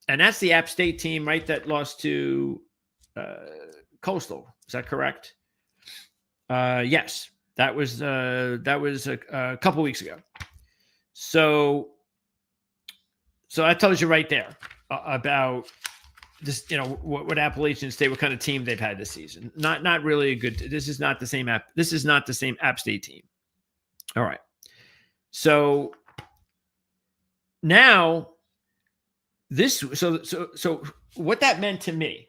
And that's the App State team, right, that lost to Coastal. Is that correct? Yes. That was a couple weeks ago. So that tells you right there about this, what Appalachian State, what kind of team they've had this season. Not really a good. This is not the same App State team. All right. So now so what that meant to me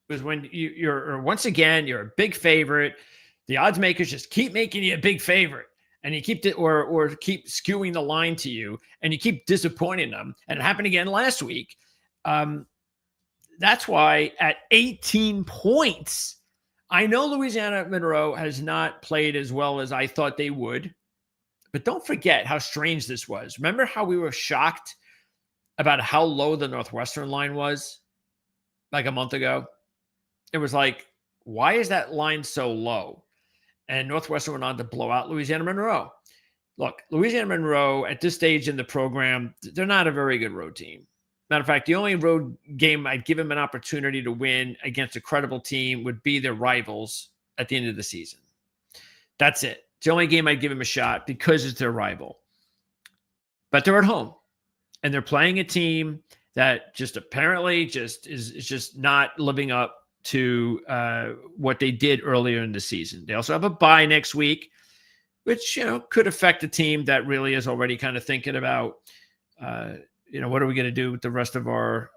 was when you're once again, you're a big favorite. The odds makers just keep making you a big favorite, and you keep or keep skewing the line to you, and you keep disappointing them. And it happened again last week. That's why at 18 points, I know Louisiana Monroe has not played as well as I thought they would, but don't forget how strange this was. Remember how we were shocked about how low the Northwestern line was like a month ago? It was like, why is that line so low? And Northwestern went on to blow out Louisiana Monroe. Look, Louisiana Monroe at this stage in the program, they're not a very good road team. Matter of fact, the only road game I'd give them an opportunity to win against a credible team would be their rivals at the end of the season. That's it. It's the only game I'd give them a shot because it's their rival. But they're at home, and they're playing a team that just apparently just is just not living up to what they did earlier in the season. They also have a bye next week, which could affect a team that really is already kind of thinking about what are we going to do with the rest of our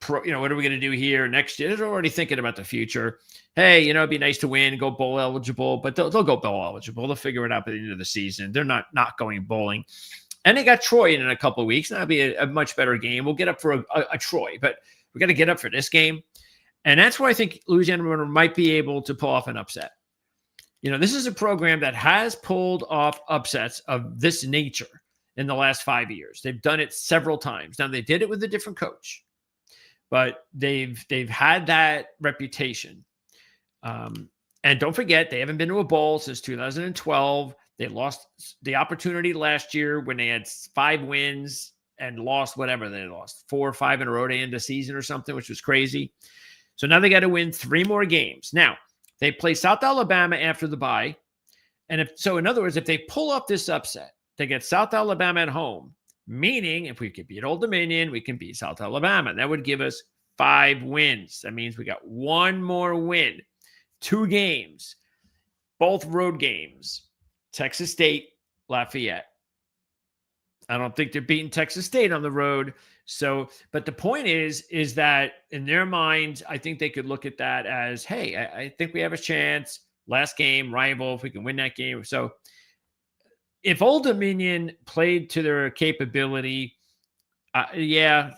what are we going to do here next year? They're already thinking about the future. Hey, it'd be nice to win, go bowl eligible, but they'll go bowl eligible. They'll figure it out by the end of the season. They're not going bowling. And they got Troy in a couple of weeks. That'll be a much better game. We'll get up for a Troy, but we got to get up for this game. And that's where I think Louisiana Monroe might be able to pull off an upset. This is a program that has pulled off upsets of this nature in the last 5 years. They've done it several times. Now, they did it with a different coach, but they've had that reputation. And don't forget, they haven't been to a bowl since 2012. They lost the opportunity last year when they had 5 wins and lost whatever they lost, 4 or 5 in a row to end the season or something, which was crazy. So now they got to win 3 more games. Now, they play South Alabama after the bye. And in other words, if they pull up this upset, they get South Alabama at home, meaning if we could beat Old Dominion, we can beat South Alabama. That would give us 5 wins. That means we got 1 more win, 2 games, both road games, Texas State, Lafayette. I don't think they're beating Texas State on the road. So, but the point is that in their minds, I think they could look at that as, hey, I think we have a chance. Last game, rival, if we can win that game. So if Old Dominion played to their capability, Yeah,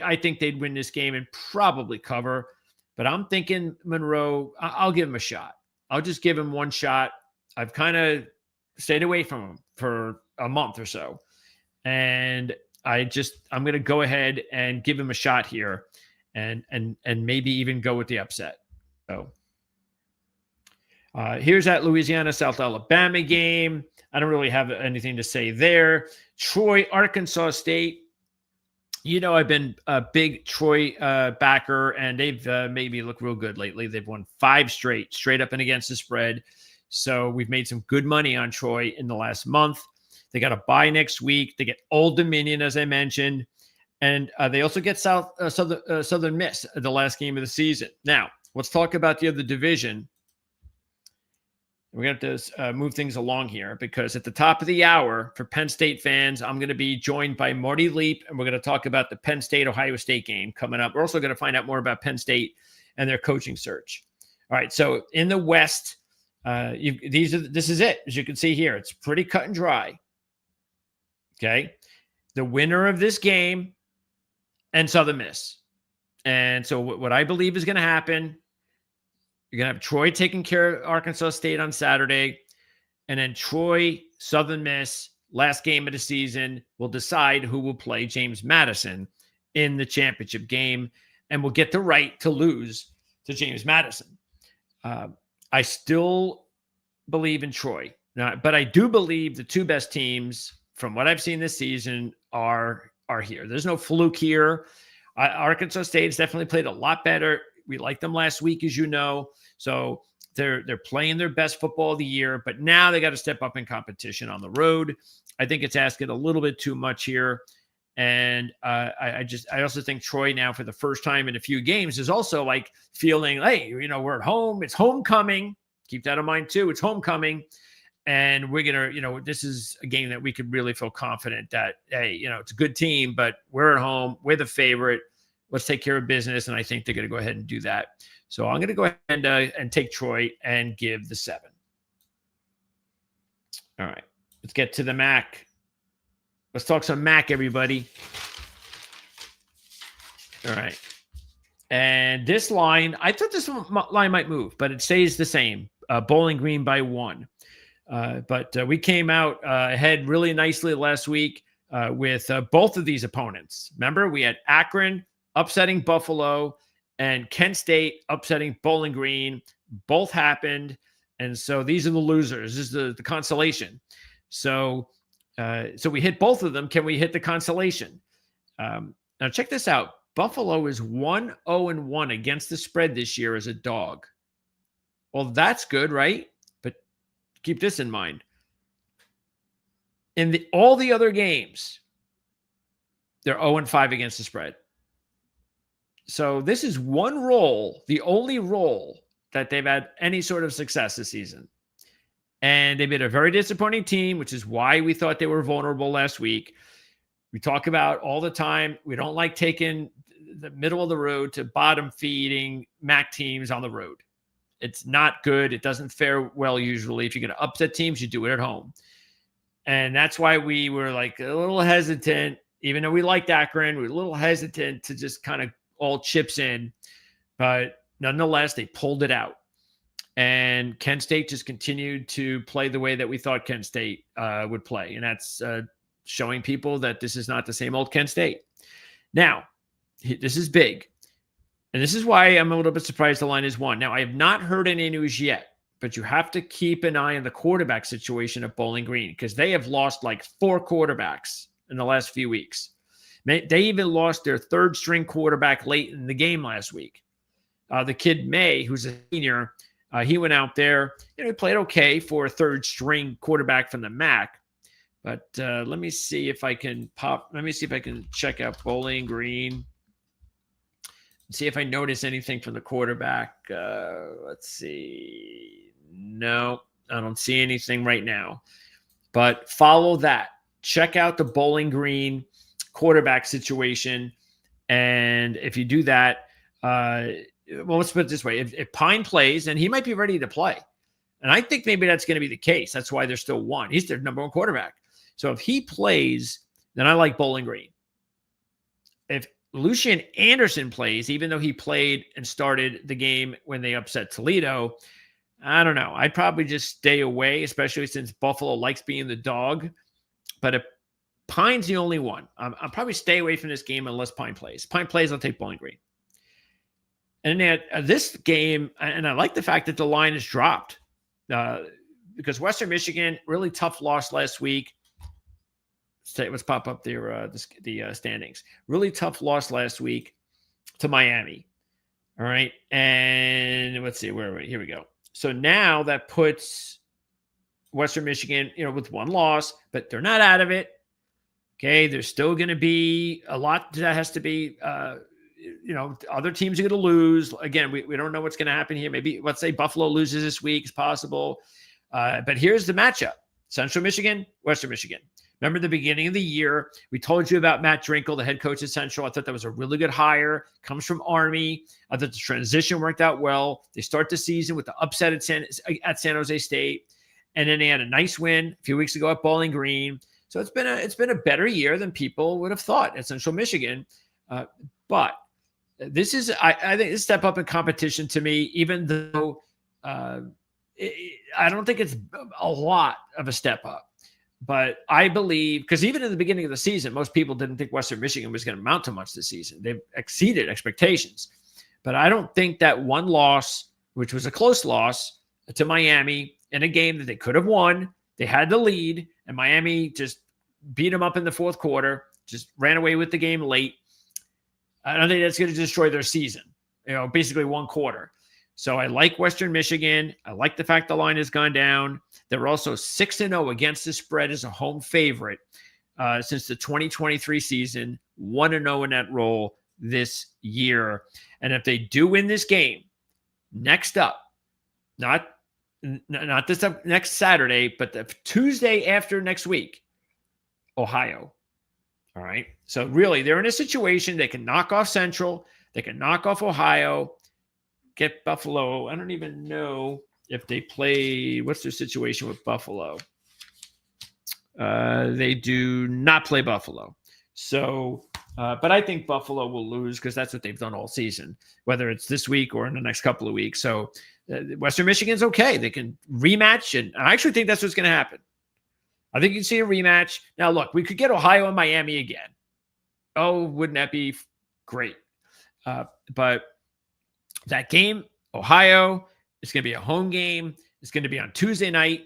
I think they'd win this game and probably cover. But I'm thinking Monroe, I'll give him a shot. I'll just give him one shot. I've kind of stayed away from him for a month or so. And I'm going to go ahead and give him a shot here and maybe even go with the upset. So here's that Louisiana South Alabama game. I don't really have anything to say there. Troy, Arkansas State. I've been a big Troy backer, and they've made me look real good lately. They've won 5 straight up and against the spread. So we've made some good money on Troy in the last month. They got a bye next week. They get Old Dominion, as I mentioned, and they also get Southern Miss the last game of the season. Now, let's talk about the other division. We're going to have to move things along here because at the top of the hour for Penn State fans, I'm going to be joined by Marty Leap, and we're going to talk about the Penn State-Ohio State game coming up. We're also going to find out more about Penn State and their coaching search. All right, so in the West, this is it. As you can see here, it's pretty cut and dry. Okay, the winner of this game and Southern Miss. And so what I believe is going to happen, you're going to have Troy taking care of Arkansas State on Saturday, and then Troy, Southern Miss, last game of the season, will decide who will play James Madison in the championship game and will get the right to lose to James Madison. I still believe in Troy, but I do believe the 2 best teams from what I've seen this season are here. There's no fluke here. Arkansas State has definitely played a lot better. We liked them last week, as you know. So they're playing their best football of the year, but now they got to step up in competition on the road. I think it's asking a little bit too much here. And I also think Troy now, for the first time in a few games, is also like feeling, hey, we're at home. It's homecoming. Keep that in mind too. It's homecoming. And we're going to, this is a game that we could really feel confident that, hey, it's a good team, but we're at home. We're the favorite. Let's take care of business. And I think they're going to go ahead and do that. So I'm going to go ahead and take Troy and give the 7. All right, let's get to the MAC. Let's talk some MAC, everybody. All right. And this line, I thought this line might move, but it stays the same. Bowling Green by 1. But we came out ahead really nicely last week with both of these opponents. Remember, we had Akron upsetting Buffalo and Kent State upsetting Bowling Green. Both happened. And so these are the losers. This is the consolation. So we hit both of them. Can we hit the consolation? Now check this out. Buffalo is 1-0-1 against the spread this year as a dog. Well, that's good, right? But keep this in mind. In all the other games, they're 0-5 against the spread. So this is one role, the only role that they've had any sort of success this season. And they've been a very disappointing team, which is why we thought they were vulnerable last week. We talk about all the time, we don't like taking the middle of the road to bottom feeding MAC teams on the road. It's not good. It doesn't fare well usually. If you're going to upset teams, you do it at home. And that's why we were like a little hesitant, even though we liked Akron, we were a little hesitant to just kind of all chips in. But nonetheless, they pulled it out. And Kent State just continued to play the way that we thought Kent State would play. And that's showing people that this is not the same old Kent State. Now, this is big. And this is why I'm a little bit surprised the line is 1. Now, I have not heard any news yet, but you have to keep an eye on the quarterback situation at Bowling Green because they have lost like 4 quarterbacks in the last few weeks. They even lost their 3rd string quarterback late in the game last week. The kid May, who's a senior, he went out there. He played okay for a 3rd string quarterback from the MAC. But let me see if I can check out Bowling Green. See if I notice anything from the quarterback. Let's see. No, I don't see anything right now. But follow that. Check out the Bowling Green quarterback situation. And if you do that, well, let's put it this way. If Pine plays, and he might be ready to play. And I think maybe that's going to be the case. That's why they're still 1. He's their number 1 quarterback. So if he plays, then I like Bowling Green. if Lucian Anderson plays, even though he played and started the game when they upset Toledo, I don't know. I'd probably just stay away, especially since Buffalo likes being the dog. But if Pine's the only one, I'll probably stay away from this game unless Pine plays. Pine plays, I'll take Bowling Green. And then this game, and I like the fact that the line is dropped because Western Michigan, really tough loss last week. Let's pop up there, the standings. Really tough loss last week to Miami. All right. And let's see, where are we? Here we go. So now that puts Western Michigan, with one loss, but they're not out of it. Okay. There's still going to be a lot that has to be, other teams are going to lose. Again, we don't know what's going to happen here. Maybe, let's say Buffalo loses this week. It's possible. But here's the matchup. Central Michigan, Western Michigan. Remember the beginning of the year, we told you about Matt Drinkle, the head coach at Central. I thought that was a really good hire. Comes from Army. I thought the transition worked out well. They start the season with the upset at San Jose State. And then they had a nice win a few weeks ago at Bowling Green. So it's been a better year than people would have thought at Central Michigan. But this is, I think, this step up in competition to me, even though I don't think it's a lot of a step up. But I believe, because even in the beginning of the season, most people didn't think Western Michigan was going to amount to much this season. They've exceeded expectations. But I don't think that one loss, which was a close loss to Miami in a game that they could have won, they had the lead, and Miami just beat them up in the fourth quarter, just ran away with the game late. I don't think that's going to destroy their season, basically one quarter. So I like Western Michigan. I like the fact the line has gone down. They're also 6-0 against the spread as a home favorite since the 2023 season, 1-0 in that role this year. And if they do win this game, next up, not this up next Saturday, but the Tuesday after next week, Ohio. All right. So really, they're in a situation they can knock off Central. They can knock off Ohio. Get Buffalo. I don't even know if they play. What's their situation with Buffalo? They do not play Buffalo. So, but I think Buffalo will lose because that's what they've done all season, whether it's this week or in the next couple of weeks. So Western Michigan's okay. They can rematch. And I actually think that's what's going to happen. I think you can see a rematch. Now, look, we could get Ohio and Miami again. Oh, wouldn't that be great? But that game, Ohio, it's going to be a home game. It's going to be on Tuesday night,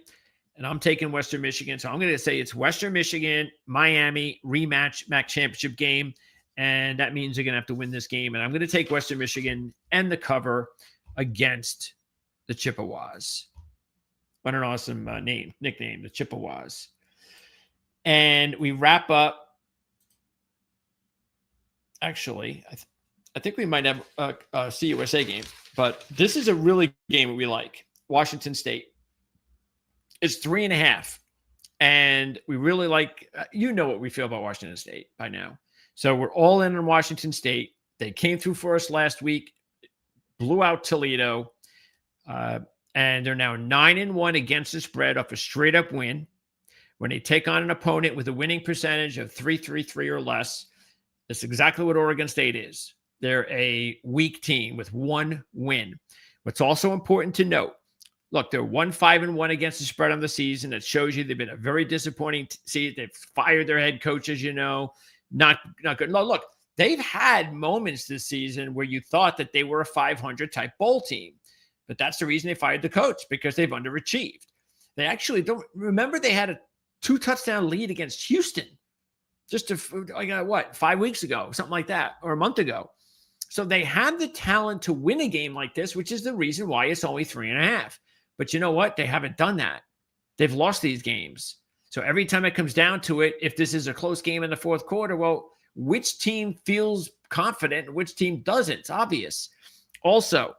and I'm taking Western Michigan. So I'm going to say it's Western Michigan, Miami rematch MAC championship game, and that means they're going to have to win this game. And I'm going to take Western Michigan and the cover against the Chippewas. What an awesome nickname, the Chippewas. And we wrap up. Actually, I think we might have a CUSA game, but this is a really game that we like. Washington State. It's 3.5. And we really like, what we feel about Washington State by now. So we're all in on Washington State. They came through for us last week, blew out Toledo, and they're now 9-1 against the spread off a straight up win. When they take on an opponent with a winning percentage of 3-3-3 or less, that's exactly what Oregon State is. They're a weak team with one win. What's also important to note, look, they're 1-5-1 against the spread on the season. That shows you they've been a very disappointing season. They've fired their head coach, as you know. Not good. No, look, they've had moments this season where you thought that they were a 500 type bowl team. But that's the reason they fired the coach, because they've underachieved. They actually don't remember they had a 2-touchdown lead against Houston just 5 weeks ago, something like that, or a month ago. So they have the talent to win a game like this, which is the reason why it's only 3.5. But you know what? They haven't done that. They've lost these games. So every time it comes down to it, if this is a close game in the fourth quarter, well, which team feels confident and which team doesn't? It's obvious. Also,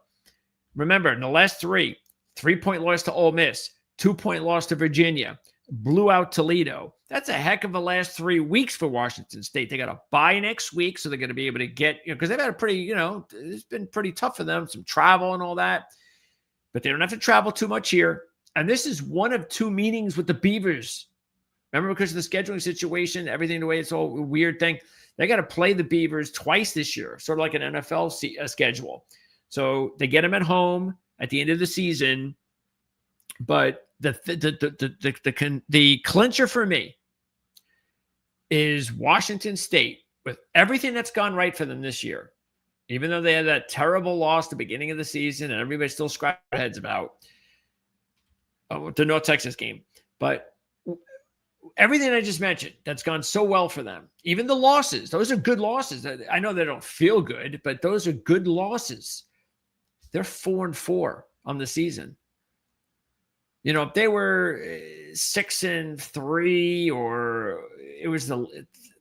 remember, in the last 3-point loss to Ole Miss, 2-point loss to Virginia, blew out Toledo. That's a heck of a last 3 weeks for Washington State. They got a bye next week, so they're going to be able to get, because they've had a pretty, it's been pretty tough for them, some travel and all that. But they don't have to travel too much here. And this is one of 2 meetings with the Beavers. Remember, because of the scheduling situation, everything, the way it's all a weird thing. They got to play the Beavers twice this year, sort of like an NFL schedule. So they get them at home at the end of the season. But the clincher for me is Washington State, with everything that's gone right for them this year, even though they had that terrible loss at the beginning of the season and everybody's still scratching their heads about the North Texas game. But everything I just mentioned that's gone so well for them, even the losses, those are good losses. I know they don't feel good, but those are good losses. They're 4-4 on the season. You know, if they were 6-3, or it was the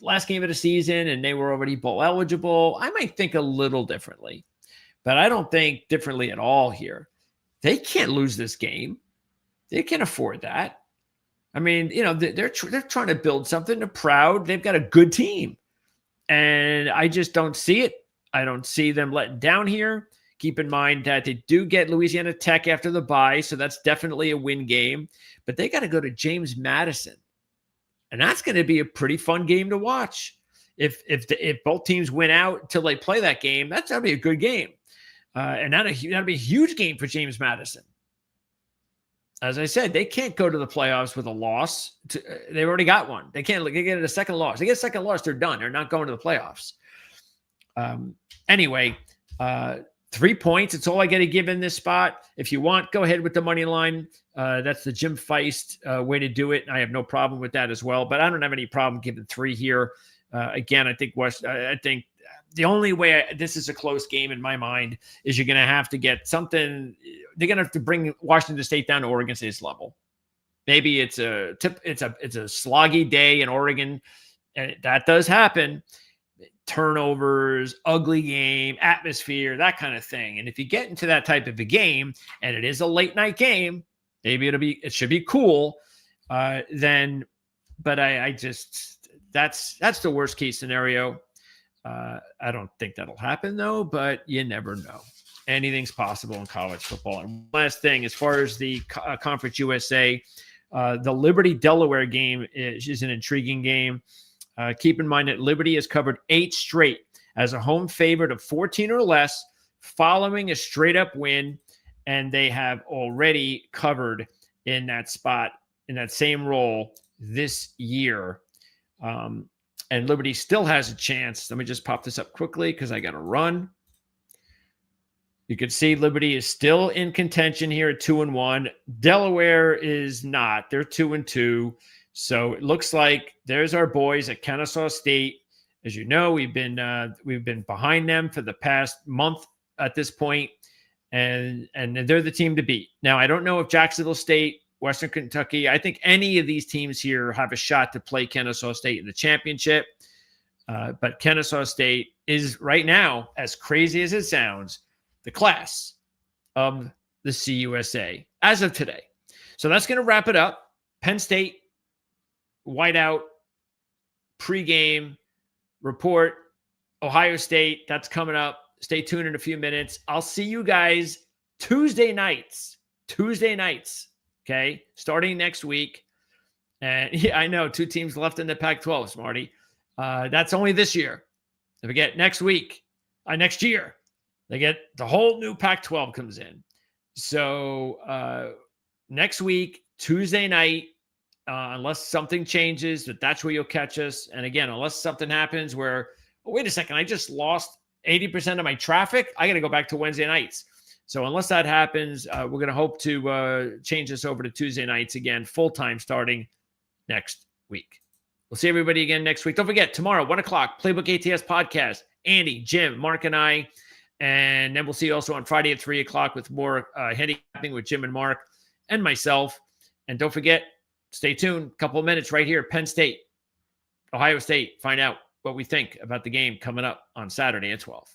last game of the season and they were already bowl eligible, I might think a little differently. But I don't think differently at all here. They can't lose this game. They can't afford that. I mean, you know, they're trying to build something. They're proud. They've got a good team. And I just don't see it. I don't see them letting down here. Keep in mind that they do get Louisiana Tech after the bye, so that's definitely a win game. But they got to go to James Madison. And that's going to be a pretty fun game to watch. If both teams win out until they play that game, that's going to be a good game. And that'll be a huge game for James Madison. As I said, they can't go to the playoffs with a loss. They've already got one. They can't get a second loss. They get a second loss, they're done. They're not going to the playoffs. Anyway, 3 points. It's all I got to give in this spot. If you want, go ahead with the money line. That's the Jim Feist way to do it. I have no problem with that as well. But I don't have any problem giving 3 here. Again, I think the only way this is a close game in my mind is you're going to have to get something. They're going to have to bring Washington State down to Oregon State's level. Maybe it's a sloggy day in Oregon, and that does happen. Turnovers, ugly game, atmosphere, that kind of thing. And if you get into that type of a game, and it is a late night game, maybe it should be cool. Then, but I just that's the worst case scenario. I don't think that'll happen though, but you never know. Anything's possible in college football. And last thing, as far as the Conference USA, the Liberty-Delaware game is an intriguing game. Keep in mind that Liberty has covered 8 straight as a home favorite of 14 or less following a straight-up win, and they have already covered in that spot, in that same role this year. And Liberty still has a chance. Let me just pop this up quickly because I got to run. You can see Liberty is still in contention here at 2-1. Delaware is not. They're 2-2. So it looks like there's our boys at Kennesaw State. As you know, we've been behind them for the past month at this point, and they're the team to beat. Now, I don't know if Jacksonville State, Western Kentucky, I think any of these teams here have a shot to play Kennesaw State in the championship. But Kennesaw State is right now, as crazy as it sounds, the class of the CUSA as of today. So that's going to wrap it up. Penn State, whiteout, pregame report, Ohio State, that's coming up. Stay tuned in a few minutes. I'll see you guys Tuesday nights, okay, starting next week. And yeah, I know 2 teams left in the Pac-12, Smarty. That's only this year. If we get next year, they get the whole new Pac-12 comes in. So next week, Tuesday night, unless something changes, that's where you'll catch us. And again, unless something happens where, oh, wait a second, I just lost 80% of my traffic, I got to go back to Wednesday nights. So unless that happens, we're going to hope to change this over to Tuesday nights again, full-time starting next week. We'll see everybody again next week. Don't forget, tomorrow, 1 o'clock, Playbook ATS podcast. Andy, Jim, Mark, and I. And then we'll see you also on Friday at 3 o'clock with more handicapping with Jim and Mark and myself. And don't forget, stay tuned. A couple of minutes right here, Penn State, Ohio State. Find out what we think about the game coming up on Saturday at 12.